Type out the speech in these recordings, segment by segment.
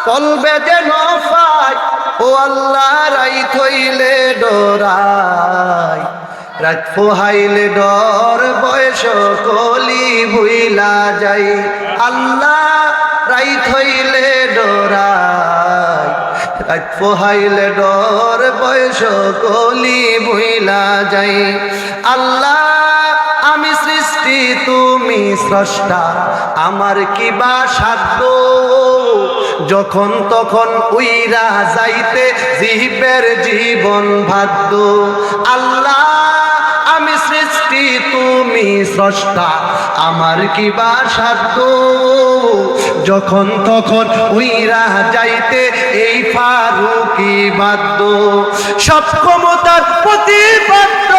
কলবে যেন পাই ও আল্লাহ রাইত হইলে ডরাই রাত পোহাইলে ডর বয়স কলি ভুইলা যাই আল্লাহ রাইত হইলে ডরাই রাত পোহাইলে ডর বয়স কলি ভুইলা যাই আল্লাহ আমি সৃষ্টি তুমি স্রষ্টা আমার কিবা সাধ্য যখন তখন উইরা যাইতে জীবের জীবন বাধ্য আল্লাহ আমি সৃষ্টি তুমি স্রষ্টা আমার কিবা সাধ্য যখন তখন উইরা যাইতে এই ফারুকি বাধ্য সব ক্ষমতার প্রতিপাদ্য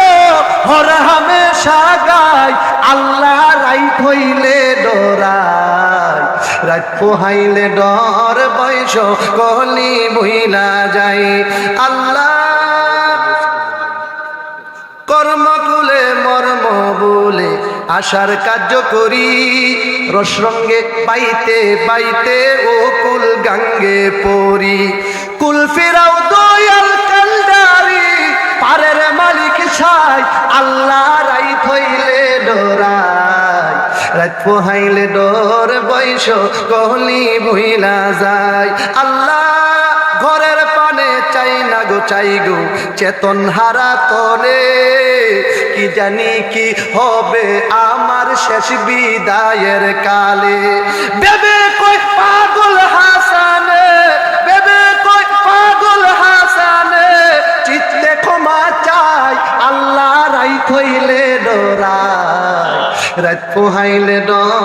হর হামেশা গায় আল্লাহ রাইত হইলে ডরাই রাত পোহাইলে ডর বয়স কলি বইলা যায় আল্লাহ কর্মকুলে মর্ম বলে আশার কার্য করি রস রঙ্গে পাইতে পাইতে ও কুল গাঙ্গে পড়ি কুল ফিরাও দয়াল কান্ডারি পারের মালিক ছাই আল্লাহ রাইত হইলে ডরাই রাত পোহাইলে ডর বয়স কলি বইলা যায় আল্লাহ ঘরের পানে চাই না গো চাই গো চেতন হারা তলে কি জানি কি হবে আমার শেষ বিদায়ের কালে বেবে কই পাগল হাসানে বেবে কই পাগল হাসানে চিত্তে ক্ষমা চাই আল্লাহ রাইত হইলে ডরাই রাত পোহাইলে ডর